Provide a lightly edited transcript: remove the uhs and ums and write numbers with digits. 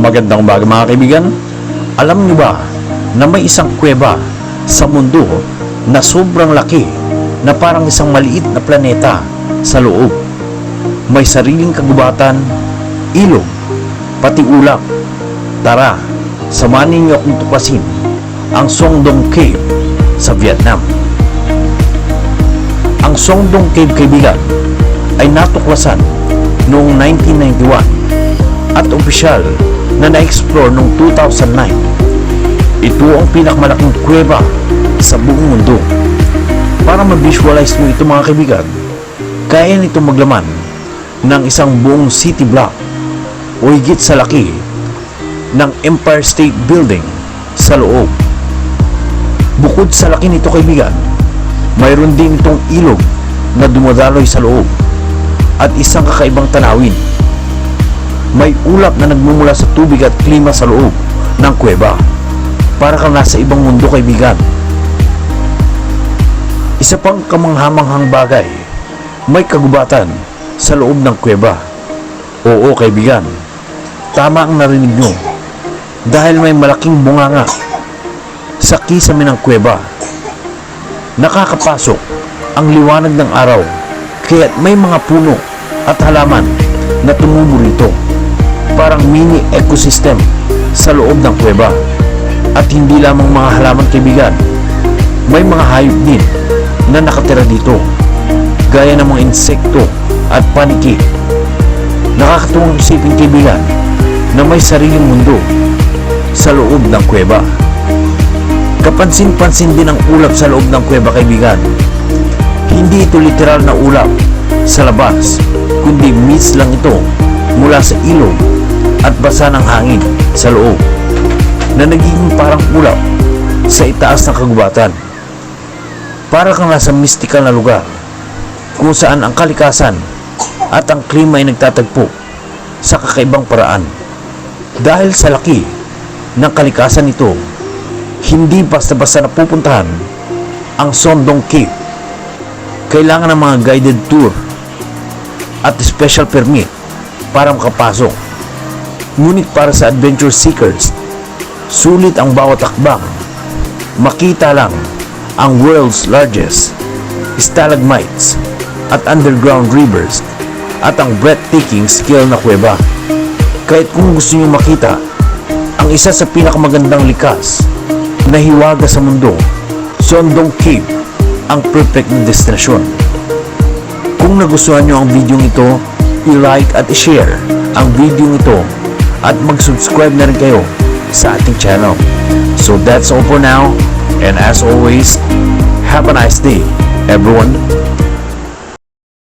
Magandang umaga mga kaibigan. Alam niyo ba na may isang kuweba sa mundo na sobrang laki na parang isang maliit na planeta sa loob? May sariling kagubatan, ilog, pati ulap. Tara, samahan ninyo akong tuklasin ang Son Doong Cave sa Vietnam. Ang Son Doong Cave, kaibigan, ay natuklasan noong 1991 at opisyal na na-explore noong 2009. Ito ang pinakamalaking kuweba sa buong mundo. Para ma-visualize mo ito mga kaibigan, kaya nito maglaman ng isang buong city block o higit sa laki ng Empire State Building sa loob. Bukod sa laki nito kaibigan, mayroon din itong ilog na dumadaloy sa loob at isang kakaibang tanawin. May ulap na nagmumula sa tubig at klima sa loob ng kuweba. Para kang nasa ibang mundo kaibigan. Isa pang kamanghamanghang bagay, may kagubatan sa loob ng kuweba. Oo kaibigan, tama ang narinig nyo. Dahil may malaking bunganga sa kisame ng kuweba. Nakakapasok ang liwanag ng araw, kaya't may mga puno at halaman na tumubo rito. Parang mini ecosystem sa loob ng kuweba. At hindi lamang mga halaman kaibigan, may mga hayop din na nakatira dito, gaya ng mga insekto at paniki. Nakakatuwang isipin kaibigan na may sariling mundo sa loob ng kuweba. Kapansin-pansin din ang ulap sa loob ng kuweba kaibigan. Hindi ito literal na ulap sa labas, kundi mist lang ito mula sa ilog at basa ng hangin sa loob na nagiging parang ulap sa itaas ng kagubatan. Para kang nasa mystical na lugar kung saan ang kalikasan at ang klima ay nagtatagpo sa kakaibang paraan. Dahil sa laki ng kalikasan ito, hindi basta-basta napupuntahan ang Son Doong Cave. Kailangan ng mga guided tour at special permit para makapasok. Ngunit para sa adventure seekers, sulit ang bawat akbang. Makita lang ang world's largest stalagmites at underground rivers at ang breathtaking scale na kuweba. Kahit kung gusto niyo makita ang isa sa pinakamagandang likas na hiwaga sa mundo, Son Doong Cave ang perfect na destinasyon. Kung nagustuhan niyo ang video ito, i-like at i-share ang video ito at mag-subscribe na rin kayo sa ating channel. So that's all for now, and as always, have a nice day everyone.